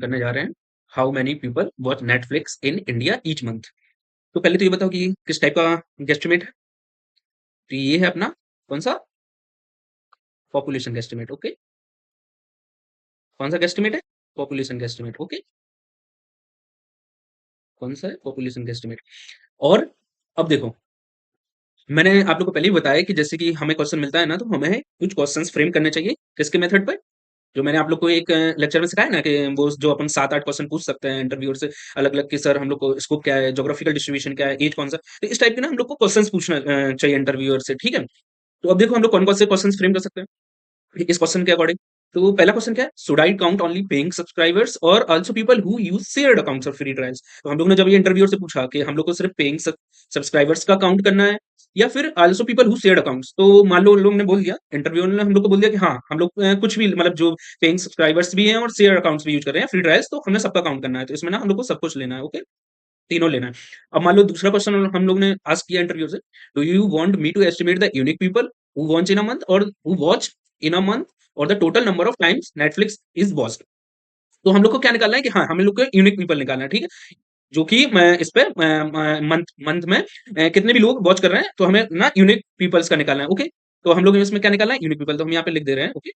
करने जा रहे हैं how many people watch Netflix in India each month. तो पहले तो ये बताओ कि किस टाइप का गेस्टिमेट है। तो ये है अपना कौन सा पॉपुलेशन गेस्टिमेट। ओके, कौन सा गेस्टिमेट है? Population guesstimate. ओके, कौन सा है? Population guesstimate. और अब देखो, मैंने आप लोग को पहले ही बताया कि जैसे कि हमें क्वेश्चन मिलता है ना, तो हमें कुछ क्वेश्चंस फ्रेम करने चाहिए। किसके मेथड पे? जो मैंने आप लोग को एक लेक्चर में सिखाया ना कि वो जो अपन 7-8 क्वेश्चन पूछ सकते हैं इंटरव्यूअर से अलग-अलग, कि सर हम लोग को स्कोप क्या है, ज्योग्राफिकल डिस्ट्रीब्यूशन क्या है, एज कौन सा। तो इस टाइप के ना हम लोग को क्वेश्चंस पूछना चाहिए इंटरव्यूअर से, ठीक है? तो अब देखो हम लोग कौन-कौन से क्वेश्चंस फ्रेम कर सकते हैं इस क्वेश्चन के अकॉर्डिंग। तो पहला क्वेश्चन क्या है? Should I count only paying subscribers और also people who use shared accounts और फ्री ट्रायल्स। तो हम लोग ने जब ये इंटरव्यूअर से पूछा कि हम लोग को सिर्फ पेइंग सब्सक्राइबर्स का काउंट करना है या फिर आल्सो पीपल हू शेयर्ड अकाउंट्स, तो मान लो उन लोग ने बोल दिया, इंटरव्यूअर ने हम लोग को बोल दिया कि हाँ हम लोग कुछ भी मतलब जो पेइंग सब्सक्राइबर्स भी हैं और शेयर अकाउंट्स भी यूज कर रहे हैं फ्री ट्रायल्स, तो हमें सबका काउंट करना है। तो इसमें ना हम लोग को सब कुछ लेना है। ओके, तीनों लेना है। अब मान लो दूसरा क्वेश्चन हम लोग ने आस्क किया इंटरव्यू से, do you want me to estimate the unique people who watch in a month और who watch in a month और the total number of times Netflix is watched. तो हम लोग को क्या निकालना है कि हाँ हम लोग को यूनिक पीपल निकालना है, ठीक है? जो कि इस पे मंथ मंथ में कितने भी लोग वॉच कर रहे हैं, तो हमें ना यूनिक पीपल्स का निकालना है। ओके, तो हम लोग इसमें क्या निकालना है? Unique people. तो हम यहाँ पे लिख दे रहे हैं। ओके,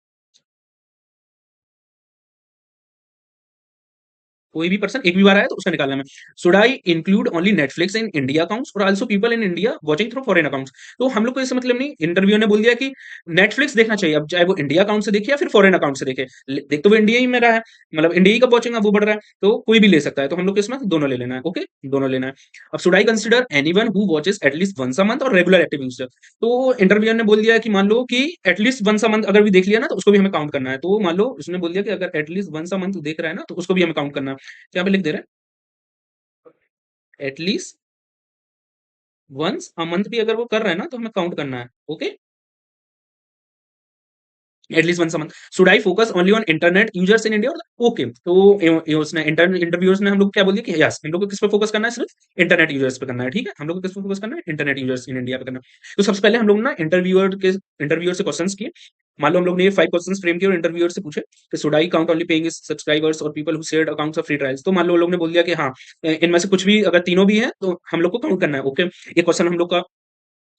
कोई भी पर्सन एक भी बार आया तो उसका निकालना है। Should I include only Netflix in India accounts और also people in India watching through foreign accounts. तो हम लोग को इससे मतलब नहीं, इंटरव्यू ने बोल दिया कि नेटफ्लिक्स देखना चाहिए, अब चाहे वो इंडिया अकाउंट से देखे या फिर फॉरेन अकाउंट से देखे। देख तो वो इंडिया ही में रहा है, मतलब इंडिया ही का वॉचिंग अब वो बढ़ रहा है, तो कोई भी ले सकता है। तो हम लोग को इसमें दोनों ले लेना है। ओके, दोनों लेना है। अब should I consider anyone who watches at least once a month और रेगुलर एक्टिव यूजर। तो इंटरव्यू ने बोल दिया कि मान लो कि एटलीस्ट वंस अ मंथ अगर भी देख लिया ना, तो उसको भी हमें काउंट करना है। तो मान लो उसने बोल दिया कि अगर एटलीस्ट वंस अ मंथ देख रहा है ना, तो उसको भी हमें काउंट करना है। तो यहाँ पे लिख दे रहे हैं एटलीस्ट वंस अ मंथ भी अगर वो कर रहा है ना, तो हमें काउंट करना है। Okay, at least once a month. Should I focus only on internet users in India? Okay, तो उसने इंटरव्यूअर्स ने हम लोग क्या बोल दिया कि यस हम लोग को किस पे फोकस करना है? सिर्फ इंटरनेट यूजर्स पे करना है, ठीक है? हम लोग को किस पे फोकस करना है? इंटरनेट यूजर्स इन इंडिया पे करना है। तो सबसे पहले हम लोग ना इंटरव्यूअर से क्वेश्चंस किए। मान लो हम लोग ने ये 5 क्वेश्चंस फ्रेम किए और इंटरव्यूअर से पूछे कि should I count only paying subscribers और people who shared accounts of free trials. तो मान लो लोग ने बोल दिया कि हाँ इनमें से कुछ भी अगर तीनों भी हैं, तो हम लोग को काउंट करना है। ओके, ये क्वेश्चन हम लोग का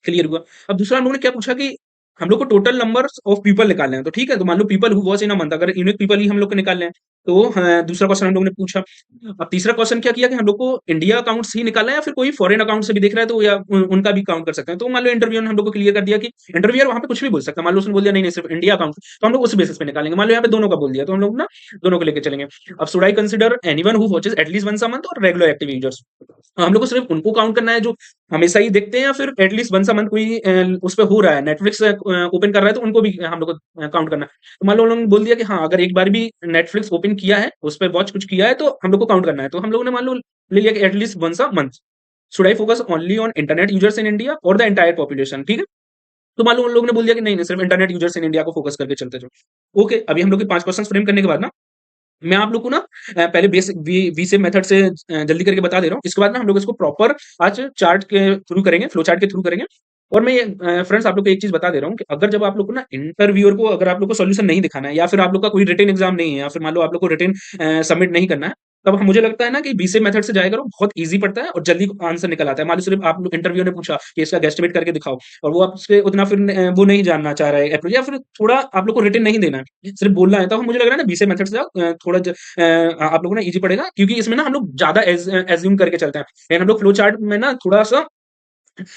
क्लियर हुआ। अब दूसरा हम लोगों ने क्या पूछा कि हम लोग को टोटल नंबर ऑफ पीपल निकालने हैं। तो ठीक है, तो मान लो people who watch in a month, अगर यूनिक पीपल ही हम लोग को निकालने हैं, तो दूसरा क्वेश्चन हम लोग ने पूछा। अब तीसरा क्वेश्चन क्या किया कि हम लोग को इंडिया अकाउंट्स ही निकालना है या फिर कोई फॉरेन अकाउंट से भी देख रहा है तो या उनका भी काउंट कर सकते हैं। तो मान लो इंटरव्यू ने हम लोग को क्लियर कर दिया कि इंटरव्यूअर वहां पे कुछ भी बोल सकता है। मान लो उसने बोल दिया नहीं नहीं सिर्फ इंडिया अकाउंट, तो हम लोग उस बेसिस पे निकालेंगे। मान लो यहाँ पे दोनों का बोल दिया, तो हम लोग ना दोनों को लेकर चलेंगे। अब should I consider anyone who watches at least once a month और रेगुलर एक्टिव यूजर्स। हम लोग को सिर्फ उनको काउंट करना है जो हमेशा ही देखते हैं, या फिर एटलीस्ट वंस अ मंथ कोई उस पे हो रहा है, नेटफ्लिक्स ओपन कर रहा है, तो उनको भी हम लोग को काउंट करना है। तो मान लो उन्होंने बोल दिया कि हाँ अगर एक बार भी नेटफ्लिक्स ओपन किया है, उस पर वॉच कुछ किया है, तो हम लोग को काउंट करना है। तो हम लोगों ने मान लो ले लिया कि at least once a month. Should I focus only on internet users in India और द एंटायर पॉपुलेशन, ठीक है? तो मान लो उन लोगों ने बोल दिया कि नहीं नहीं सिर्फ इंटरनेट यूजर्स इन इंडिया को फोकस करके चलते जाओ। ओके, अभी हम लोग के 5 क्वेश्चन फ्रेम करने के बाद ना मैं आप लोग को ना पहले बेसिक वी से मेथड से जल्दी करके बता दे रहा हूँ। इसके बाद ना हम लोग इसको प्रॉपर आज चार्ट के थ्रू करेंगे, फ्लो चार्ट के थ्रू करेंगे। और मैं ये फ्रेंड्स आप लोग को एक चीज़ बता दे रहा हूँ कि अगर जब आप लोग को ना इंटरव्यूअर को अगर आप लोग को सॉल्यूशन नहीं दिखाना है, या फिर आप लोग का कोई रिटन एग्जाम नहीं है, या फिर मान लो आप लोग को रिटन सबमिट नहीं करना है, तब मुझे लगता है ना कि बीसीए मेथड से जाया करो, बहुत ईज़ी पड़ता है और जल्दी आंसर निकल आता है। मान लो सिर्फ आप इंटरव्यू ने पूछा कि इसका गेस्टिमेट करके दिखाओ, और वो आपसे उतना फिर वो नहीं जानना चाह रहा है अप्रोच, या फिर थोड़ा आप लोग को रिटन नहीं देना है, सिर्फ बोलना है, तो मुझे लग रहा है ना बीसीए मेथड से जाओ, थोड़ा आप लोगों को ना ईज़ी पड़ेगा, क्योंकि इसमें ना हम लोग ज़्यादा एज़्यूम करके चलते हैं। लेकिन हम लोग फ्लो चार्ट में ना थोड़ा-सा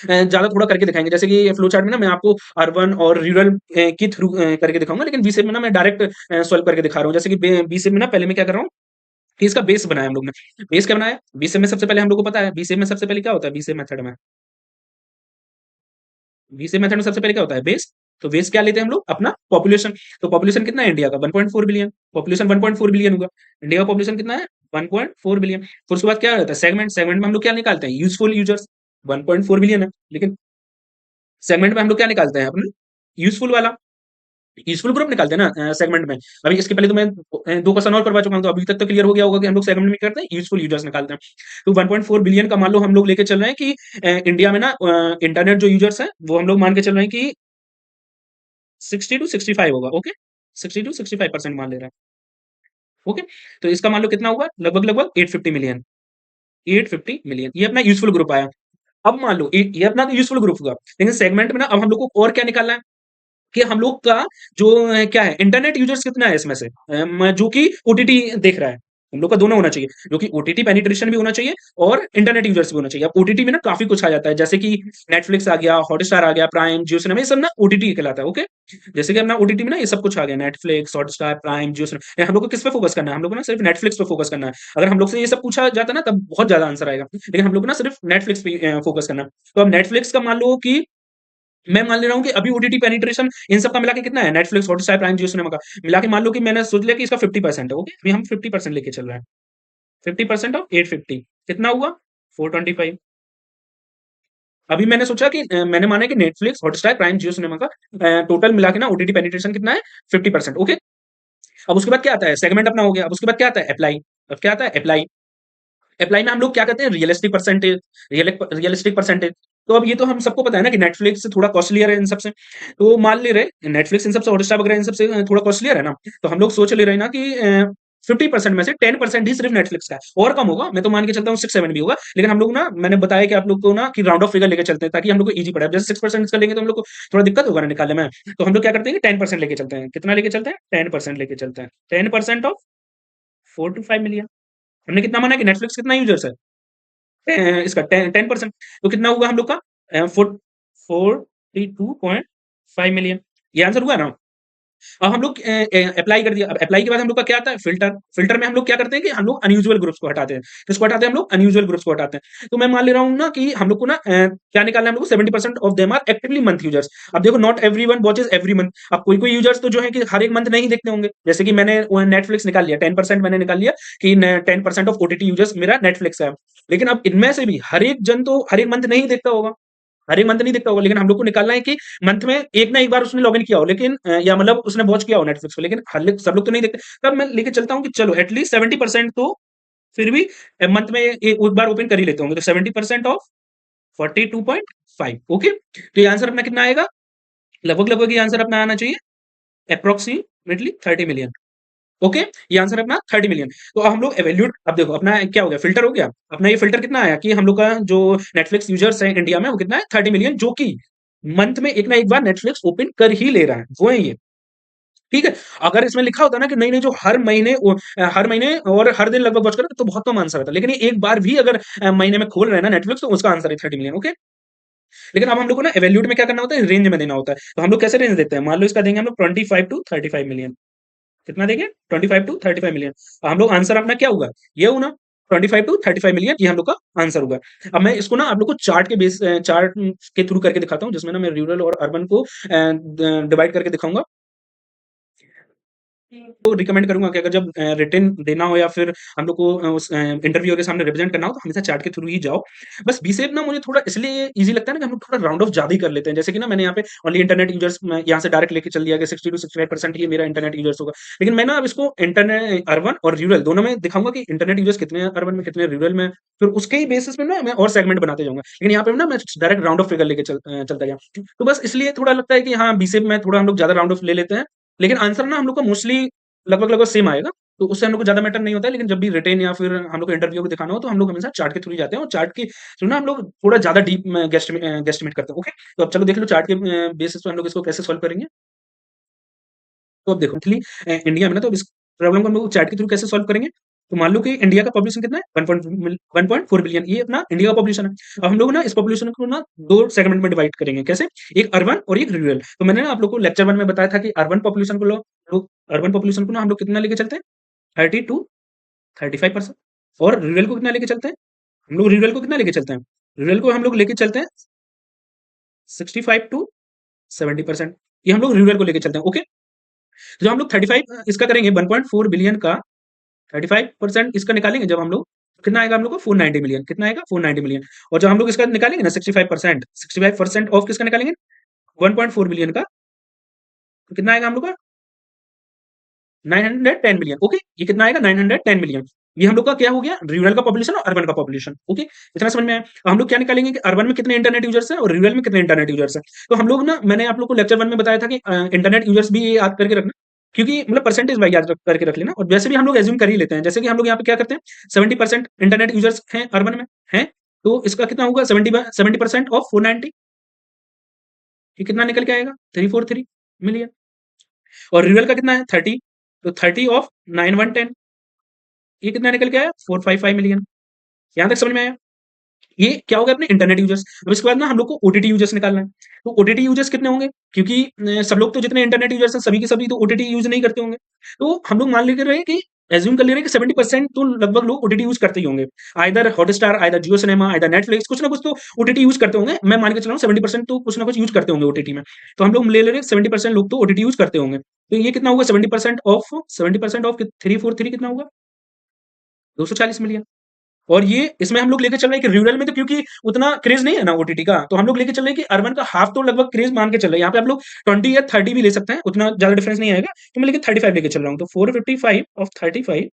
ज़्यादा थोड़ा करके दिखाएँगे। जैसे कि फ्लो चार्ट में ना मैं आपको अर्बन और रूरल के थ्रू करके दिखाऊँगा, लेकिन बीसीए में ना मैं डायरेक्ट सॉल्व करके दिखा रहा हूँ। जैसे कि बीसीए में ना पहले मैं क्या कर रहा हूँ कि इसका बेस बनाया हम लोग ने। बेस क्या बनाया? बीसीए में सबसे पहले हम लोग को पता है, बीसीए में सबसे पहले क्या होता है बीसीए मेथड में? बीसीए मेथड में सबसे पहले क्या होता है? बेस। तो बेस क्या लेते हैं हम लोग? अपना पॉपुलेशन। तो पॉपुलेशन कितना है इंडिया का? 1.4 बिलियन। पॉपुलेशन 1.4 बिलियन होगा। इंडिया का पॉपुलेशन कितना है? 1.4 बिलियन। फिर उसके बाद क्या होता है? सेगमेंट। सेगमेंट में हम लोग क्या निकालते हैं? Useful users. 1.4 बिलियन है। लेकिन सेगमेंट में हम लोग क्या निकालते हैं? अपना यूज़फुल वाला। यूज़फुल ग्रुप निकालते हैं ना सेगमेंट में। अभी इसके पहले तो मैं 2 क्वेश्चन और करवा चुका हूँ, तो अभी तक तो क्लियर हो गया होगा कि हम लोग सेगमेंट में क्या करते हैं? यूज़फुल यूज़र्स निकालते हैं। तो 1.4 बिलियन का मान लो हम लोग लेके चल रहे हैं कि इंडिया में ना इंटरनेट जो यूज़र्स हैं, वो हम लोग मान के चल रहे हैं कि 60 टू 65 होगा। ओके, 60 टू 65% मान ले रहे हैं। ओके, तो इसका मान लो कितना होगा, लगभग लगभग 850 मिलियन, 850 मिलियन ये अपना यूजफुल ग्रुप आया। अब मान लो ये अपना तो यूजफुल ग्रुप हुआ, लेकिन सेगमेंट में ना अब हम लोग को और क्या निकालना है कि हम लोग का जो क्या है इंटरनेट यूजर्स कितना है इसमें से, जो कि ओटीटी देख रहा है। हम लोग का दोनों होना चाहिए, जो कि ओटीटी पेनिट्रेशन भी होना चाहिए और इंटरनेट यूजर्स भी होना चाहिए। अब ओटीटी में ना काफी कुछ आ जाता है, जैसे कि नेटफ्लिक्स आ गया, हॉटस्टार आ गया, प्राइम, जियो सिनेमा, ये सब ना ओटीटी कहलाता है। ओके, जैसे कि अपना ओटीटी में ना ये सब कुछ आ गया, नेटफ्लिक्स, हॉटस्टार, प्राइम, जियो सिनेमा। हम लोग को किस पे फोकस करना है, हम लोग को ना सिर्फ नेटफ्लिक्स पे फोकस करना है। अगर हम लोग से ये सब पूछा जाता ना तब बहुत ज्यादा आंसर आएगा, लेकिन हम लोग को ना सिर्फ नेटफ्लिक्स पे फोकस करना है। तो अब नेटफ्लिक्स का मान लो कि मैं मान ले रहा हूँ कि अभी ओटीटी पेनिट्रेशन इन सब का मिला के कितना है, नेटफ्लिक्स, हॉटस्टार, प्राइम, जियो सिनेमा का मिला के मान लो कि मैंने सोच लिया कि इसका 50% है। ओके, अभी हम 50% लेके चल रहे हैं। 50% ऑफ 850 कितना हुआ, 425। अभी मैंने सोचा कि मैंने माना कि नेटफ्लिक्स, हॉटस्टार, प्राइम, जियो सिनेमा का टोटल मिला के ना ओटीटी पेनिट्रेशन कितना है, 50%। ओके, अब उसके बाद क्या आता है, सेगमेंट अपना हो गया। अब उसके बाद क्या आता है, अप्लाई। अब क्या आता है, अप्लाई। अप्लाई में हम लोग क्या करते हैं, रियलिस्टिक परसेंटेज, रियलिस्टिक परसेंटेज। तो अब ये तो हम सबको पता है ना कि नेटफ्लिक्स थोड़ा कॉस्टलियर है इन सबसे। तो मान ले रहे नेटफ्लिक्स इन सबसे, हॉटस्टार वगैरह इन सबसे थोड़ा कॉस्टलियर है ना, तो हम लोग सोच ले रहे हैं ना कि 50% में से 10% ही सिर्फ नेटफ्लिक्स का है, और कम होगा। मैं तो मान के चलता हूँ 6-7 भी होगा, लेकिन हम लोग ना, मैंने बताया कि आप लोग को ना कि राउंड ऑफ फिगर लेके चलते हैं ताकि हम लोग को इजी पड़े। अब जैसे 6% का लेंगे तो हम लोग को थोड़ा दिक्कत होगा ना निकालने में, तो हम लोग क्या करते हैं कि 10% लेके चलते हैं। कितना लेके चलते हैं, 10% लेके चलते हैं। 10% ऑफ 4 to 5 मिलियन। हमने कितना माना कि नेटफ्लिक्स कितना यूजर्स है, इसका 10%। तो कितना हुआ हम लोग का, 42.5 मिलियन। ये आंसर हुआ ना। अब हम लोग अप्लाई कर दिया। अब अप्लाई के बाद हम लोग का क्या आता है, फिल्टर। फिल्टर में हम लोग क्या करते हैं कि हम लोग अनयूजुअल ग्रुप्स को हटाते हैं। किसको हटाते हैं, हम लोग अनयूजुअल ग्रुप्स को हटाते हैं। तो मैं मान ले रहा हूँ ना कि हम लोग को ना क्या निकालना है, हम लोग को 70% of them are actively month users. अब देखो, not every one watches every month. अब कोई कोई यूजर्स तो जो है कि हर एक मंथ नहीं देखते होंगे, जैसे कि मैंने नेटफ्लिक्स निकाल लिया, 10% मैंने निकाल लिया कि 10% ऑफ ओटीटी यूजर्स मेरा नेटफ्लिक्स है। लेकिन अब इनमें से भी हर एक जन तो हर एक मंथ नहीं देखता होगा, हर एक मंथ नहीं देखता होगा, लेकिन हम लोग को निकालना है कि मंथ में एक ना एक बार उसने लॉगिन किया हो, लेकिन या मतलब उसने वॉच किया हो नेटफ्लिक्स पे, लेकिन सब लोग तो नहीं देखते। तब मैं लेके चलता हूँ कि चलो एटलीस्ट 70% तो फिर भी मंथ में एक बार ओपन कर ही लेते होंगे। तो 70% ऑफ 42.5। ओके, तो ये आंसर अपना कितना आएगा, लगभग लगभग ये आंसर अपना आना चाहिए अप्रोक्सीमेटली 30 मिलियन। ओके, ये आंसर अपना 30 मिलियन। तो अब हम लोग एवेल्यूट, अब देखो अपना क्या हो गया, फिल्टर हो गया अपना। ये फिल्टर कितना आया कि हम लोग का जो नेटफ्लिक्स यूजर्स है इंडिया में वो कितना है, 30 मिलियन, जो कि मंथ में एक ना एक बार नेटफ्लिक्स ओपन कर ही ले रहा है, वो है ये। ठीक है, अगर इसमें लिखा होता ना कि नहीं नहीं जो हर महीने और हर दिन लगभग वॉच करे तो बहुत कम आंसर आता, लेकिन ये एक बार भी अगर महीने में खोल रहे हैं ना नेटफ्लिक्स, तो उसका आंसर है 30 मिलियन। ओके, लेकिन अब हम लोग को ना एवेल्यूट में क्या करना होता है, रेंज में देना होता है। तो हम लोग कैसे रेंज देते हैं, मान लो इसका देंगे हम लोग 25 to 35 मिलियन। कितना देंगे, 25 to 35 मिलियन। हम लोग आंसर अपना क्या होगा, ये होना 25 to 35 मिलियन, ये हम लोग का आंसर होगा। अब मैं इसको ना आप लोग को चार्ट के बेस, चार्ट के थ्रू करके दिखाता हूँ, जिसमें ना मैं रूरल और अर्बन को डिवाइड करके दिखाऊंगा। तो रिकमेंड करूंगा कि अगर जब रिटन देना हो या फिर हम लोग को उस इंटरव्यू के सामने रिप्रेजेंट करना हो, तो हमेशा चार्ट के थ्रू ही जाओ। बस बीसेप ना मुझे थोड़ा इसलिए इजी लगता है ना कि हम लोग थोड़ा राउंड ऑफ ज्यादा ही कर लेते हैं। जैसे कि ना मैंने यहाँ पे ओनली इंटरनेट यूजर्स यहाँ से डायरेक्ट लेके चल दिया कि 60 to 65% ही मेरा इंटरनेट यूजर्स होगा। लेकिन मैं ना अब इसको इंटरनेट अर्बन और रूरल दोनों में दिखाऊंगा कि इंटरनेट यूजर्स कितने हैं अर्बन में, कितने रूरल में। फिर उसके ही बेसिस में ना मैं और सेगमेंट बनाते जाऊंगा, लेकिन यहाँ पे ना मैं डायरेक्ट राउंड ऑफ फिगर लेके चलता गया। तो बस इसलिए थोड़ा लगता है कि हाँ, बीसेप में थोड़ा हम लोग ज्यादा राउंड ऑफ ले लेते हैं, लेकिन आंसर ना हम लोग को मोस्टली लगभग लगभग सेम आएगा। तो उससे हम लोग को ज्यादा मैटर नहीं होता है। लेकिन जब भी रिटेन या फिर हम लोग को इंटरव्यू को दिखाना हो, तो हम लोग हमेशा चार्ट के थ्रू ही जाते हैं, और चार्ट की थ्रू ना हम लोग थोड़ा ज्यादा डीप में गेस्टिमेट करते हैं। ओके, तो अब चलो देख लो चार्ट के बेसिस पे हम लोग इसको कैसे सॉल्व करेंगे। तो अब देखो एक्चुअली इंडिया में ना, तो अब इस प्रॉब्लम को हम लोग चार्ट के थ्रू कैसे सॉल्व करेंगे। तो मान लो कि इंडिया का पॉपुलेशन कितना है, 1.4 बिलियन, ये अपना इंडिया का पॉपुलेशन है। अब हम लोग ना इस पॉपुलेशन को ना दो सेगमेंट में डिवाइड करेंगे, कैसे, एक अर्बन और एक रूरल। तो मैंने ना आप लोग को लेक्चर 1 में बताया था कि अर्बन पॉपुलेशन को ना हम लोग कितना लेके चलते हैं, 30 to 35%। और रूरल को कितना लेके चलते हैं, हम लोग रूरल को कितना लेके चलते हैं, रूरल को हम लोग लेके चलते हैं 65 to 70%। ये हम लोग रूरल को लेके चलते हैं। ओके, तो जब हम लोग 35 इसका करेंगे 1.4 बिलियन का 35% इसका निकालेंगे जब हम लोग, कितना आएगा हम लोग को, 490 मिलियन। कितना आएगा, 490 मिलियन। और जब हम लोग इसका निकालेंगे ना 65% ऑफ किसका निकालेंगे, 1.4 बिलियन का, तो कितना आएगा हम लोग का, 910 मिलियन। ओके, ये कितना आएगा, 910 मिलियन। ये हम लोग का क्या हो गया, रूरल का पॉपुलेशन और अर्बन का पॉपुलेशन। ओके, इतना समझ में आया। अब हम लोग क्या निकालेंगे कि अर्बन में कितने इंटरनेट यूजर्स हैं और रूरल में कितने इंटरनेट यूजर्स हैं। तो हम लोग ना, मैंने आप लोग को लेक्चर 1 में बताया था कि इंटरनेट यूजर्स भी याद करके रखना। क्योंकि मतलब परसेंटेज वाइज याद करके रख लेना। और वैसे भी हम लोग एज्यूम कर ही लेते हैं, जैसे कि हम लोग यहाँ पे क्या करते हैं, 70% इंटरनेट यूजर्स हैं अर्बन में, हैं, तो इसका कितना होगा, 70% ऑफ 490, ये कितना निकल के आएगा, 343 मिलियन। और रूरल का कितना है, 30, तो 30 ऑफ 9110, ये कितना निकल के आया, 455 मिलियन। यहाँ तक समझ में आया। ये क्या हो गया अपने इंटरनेट यूजर्स। अब इसके बाद ना हम लोग को ओटीटी यूजर्स निकालना है। तो ओटीटी यूजर्स कितने होंगे, क्योंकि सब लोग तो जितने इंटरनेट यूजर्स हैं सभी के सभी तो ओटीटी यूज नहीं करते होंगे। तो हम लोग मान लेकर रहे कि एज्यूम कर ले रहे हैं कि 70% तो लगभग लोग ओटीटी यूज करते ही होंगे। आइदर हॉटस्टार, आइदर जियो सिनेमा, आइदर नेटफ्लिक्स, कुछ ना कुछ तो ओटीटी यूज करते होंगे। मैं मान के चल रहा हूँ 70% तो कुछ ना कुछ यूज करते होंगे ओटीटी में। तो हम लोग ले ले रहे हैं 70% लोग तो ओटीटी यूज करते होंगे। तो ये कितना होगा, 70% ऑफ 343 कितना होगा, 240 मिलियन। और ये इसमें हम लोग लेके चल रहे हैं कि रूरल में तो क्योंकि उतना क्रेज नहीं है ना ओटीटी का, तो हम लोग लेके चल रहे हैं कि अर्बन का हाफ तो लगभग क्रेज मान के चल रहे हैं। यहाँ पे आप लोग 20 या 30 भी ले सकते हैं, उतना ज्यादा डिफरेंस नहीं आएगा। तो मैं लेके 35 लेके चल रहा हूँ, तो 455 ऑफ 35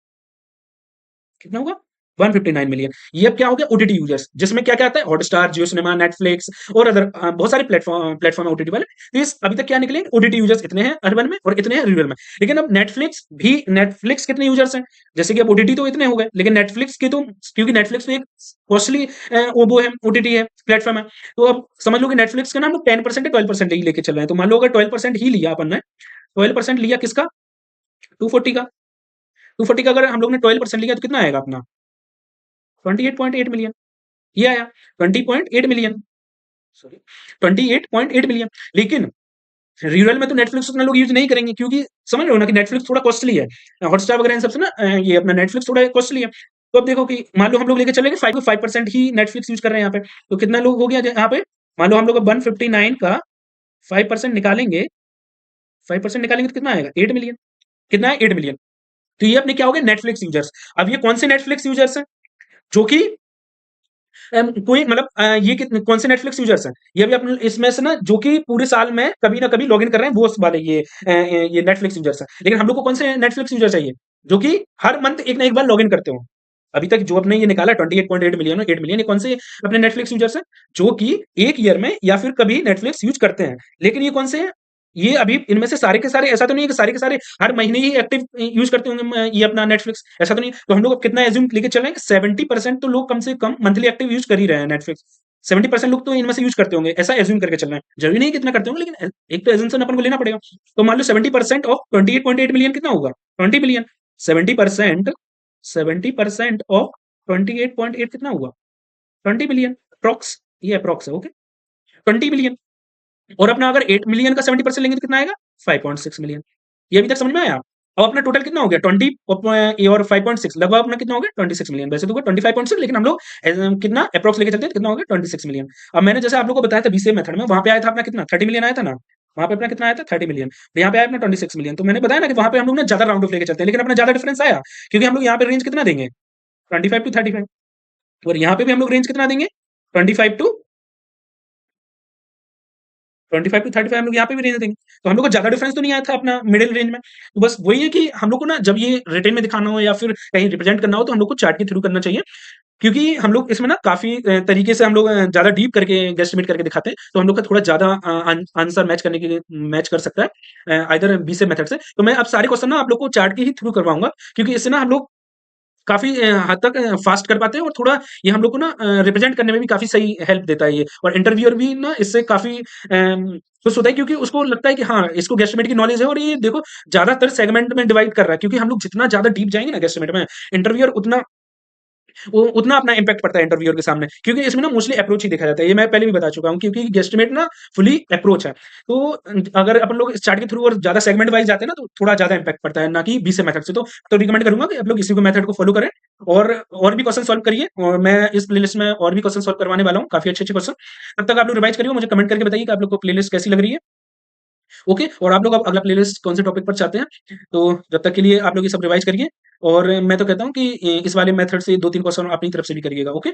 कितना होगा, 159 मिलियन। ये अब क्या हो गया, ओटीटी यूजर्स, जिसमें क्या क्या आता है, हॉटस्टार, जियो सिनेमा, नेटफ्लिक्स और अदर बहुत सारे प्लेटफॉर्म है ओटीटी वाले। तो इस अभी तक क्या निकले, ओटीटी यूजर्स इतने हैं अर्बन में और इतने हैं रूरल में। लेकिन अब नेटफ्लिक्स कितने यूजर्स हैं, जैसे कि अब ओटीटी तो इतने हो गए, लेकिन नेटफ्लिक्स के तो, क्योंकि नेटफ्लिक्स तो एक कॉस्टली वो है, ओटीटी है, प्लेटफॉर्म है। तो अब समझ लो कि नेटफ्लिक्स का ना हम लोग 10% या 12% ही लेके चल रहे हैं। तो मान लो अगर 12% ही लिया अपन ने, 12% लिया किसका, 240 का। 240 का अगर हम लोग ने 12% लिया तो कितना आएगा अपना, 28.8 मिलियन। ये आया 20.8 मिलियन, सॉरी 28.8 मिलियन। लेकिन रूरल में तो नेटफ्लिक्स उतना लोग यूज नहीं करेंगे, क्योंकि समझ रहे हो ना कि नेटफ्लिक्स थोड़ा कॉस्टली है। हॉटस्टार वगैरह इन सबसे ना ये अपना नेटफ्लिक्स थोड़ा कॉस्टली है। तो अब देखो कि मान लो हम लोग लेके चलेंगे 5% ही नेटफ्लिक्स यूज कर रहे हैं यहाँ पे, तो कितना लोग हो गया यहाँ पे, मान लो हम लोग 159 का 5% निकालेंगे, 5% निकालेंगे तो कितना आएगा, 8 मिलियन। कितना है, 8 मिलियन। तो ये अपने क्या हो गए, नेटफ्लिक्स यूजर्स। अब ये कौन से नेटफ्लिक्स यूजर्स हैं, जो कि कोई मतलब ये कितने कौन से नेटफ्लिक्स यूजर्स हैं, ये भी अपने इसमें से ना जो कि पूरे साल में कभी ना कभी लॉगिन कर रहे हैं, वो वाले ये नेटफ्लिक्स यूजर्स हैं। लेकिन हम लोग को कौन से नेटफ्लिक्स यूजर चाहिए, जो कि हर मंथ एक ना एक बार लॉगिन करते हो। अभी तक जो अपने ये निकाला 28.8 मिलियन, 8 मिलियन, ये कौन से अपने नेटफ्लिक्स यूजर्स हैं, जो कि एक ईयर में या फिर कभी नेटफ्लिक्स यूज करते हैं। लेकिन ये कौन से हैं, ये अभी इनमें से सारे के सारे, ऐसा तो नहीं है कि सारे के सारे हर महीने ही एक्टिव यूज करते होंगे ये अपना नेटफ्लिक्स, ऐसा तो नहीं। तो हम लोग अब कितना एज्यूम लेके चल रहे हैं कि 70% तो लोग कम से कम मंथली एक्टिव यूज कर ही रहे हैं नेटफ्लिक्स। 70% लोग तो इनमें से यूज करते होंगे, ऐसा एज्यूम करके चल रहे हैं। जरूरी नहीं कितना करते होंगे, लेकिन एक तो एज्यूमशन अपन को लेना पड़ेगा। तो मान लो 70% ऑफ 28.8 मिलियन कितना होगा, 20 मिलियन। 70% 70% ऑफ 28.8 कितना हुआ, 20 मिलियन अप्रॉक्स, ये अप्रॉक्स है, ओके, 20 मिलियन। और अपना अगर 8 मिलियन का 70% लेंगे तो कितना आएगा, 5.6 मिलियन। ये अभी तक समझ में आया। अब अपना टोटल कितना हो गया, 20 और 5.6 लगभग अपना कितना हो गया, 26 मिलियन। वैसे तो 25.6, लेकिन हम लोग कितना अप्रोक्स लेके चलते हैं, कितना हो गया, 26 मिलियन। अब मैंने जैसे आप लोगों को बताया था बीसीए मेथड में, वहां पे आया था अपना कितना, 30 मिलियन आया था ना, वहां पे अपना कितना आया था, 30 मिलियन। यहाँ पे आया अपना 26 मिलियन। तो मैंने बताया ना कि वहां पे हम लोग ना ज्यादा राउंड ऑफ लेके चलते हैं, लेकिन अपना ज्यादा डिफरेंस आया, क्योंकि हम लोग यहाँ पे रेंज कितना देंगे, 25 to 35। और यहाँ पे भी हम लोग रेंज कितना देंगे, 25 to 35 हम लोग यहाँ पे भी रेंज देंगे। तो हम लोग को ज्यादा डिफरेंस तो नहीं आया था अपना मिडिल रेंज में। तो बस वही है कि हम लोग को ना जब ये रिटेन में दिखाना हो या फिर कहीं रिप्रेजेंट करना हो, तो हम लोग को चार्ट के थ्रू करना चाहिए। क्योंकि हम लोग इसमें ना काफी तरीके से हम लोग ज्यादा डीप करके गेस्टिमेट करके दिखाते हैं, तो हम लोग का थोड़ा ज्यादा आंसर मैच करने के लिए मैच कर सकता है आइदर बी से मेथड से। तो मैं अब सारे क्वेश्चन ना आप लोग को चार्ट के ही थ्रू करवाऊंगा, क्योंकि इससे ना हम लोग काफ़ी हद तक फ़ास्ट कर पाते हैं, और थोड़ा ये हम लोग को ना रिप्रेज़ेंट करने में भी काफ़ी सही हेल्प देता है ये। और इंटरव्यूअर भी ना इससे काफ़ी खुश होता है, क्योंकि उसको लगता है कि हाँ, इसको गेस्टिमेट की नॉलेज है, और ये देखो ज़्यादातर सेगमेंट में डिवाइड कर रहा है, क्योंकि हम लोग जितना ज़्यादा डीप जाएँगे ना गेस्टिमेट में, इंटरव्यूअर उतना वो उतना अपना इम्पैक्ट पड़ता है इंटरव्यूअर के सामने, क्योंकि इसमें ना मोस्टली अप्रोच ही देखा जाता है। ये मैं पहले भी बता चुका हूँ, क्योंकि गेस्टिमेट ना फुली अप्रोच है। तो अगर अपन लोग इस चार्ट के थ्रू और ज़्यादा सेगमेंट वाइज़ जाते हैं ना, तो थोड़ा ज़्यादा इम्पैक्ट पड़ता है, ना कि बी से मेथड से। तो रिकमेंड करूँगा कि आप लोग इसी को मेथड को फॉलो करें, और भी क्वेश्चन सॉल्व करिए। और मैं इस प्लेलिस्ट में और भी क्वेश्चन सॉल्व करवाने वाला हूँ, काफ़ी अच्छे-अच्छे क्वेश्चन। तब तक आप लोग रिवाइज़ करिए, मुझे कमेंट करके बताइए कि आप लोग को प्लेलिस्ट कैसी लग रही है। ओके, और आप लोग अब अगला प्लेलिस्ट कौन से टॉपिक पर चाहते हैं, तो जब तक के लिए आप लोग ये सब रिवाइज़ करिए। और मैं तो कहता हूँ कि इस वाले मेथड से 2-3 क्वेश्चन अपनी तरफ से भी करिएगा। ओके?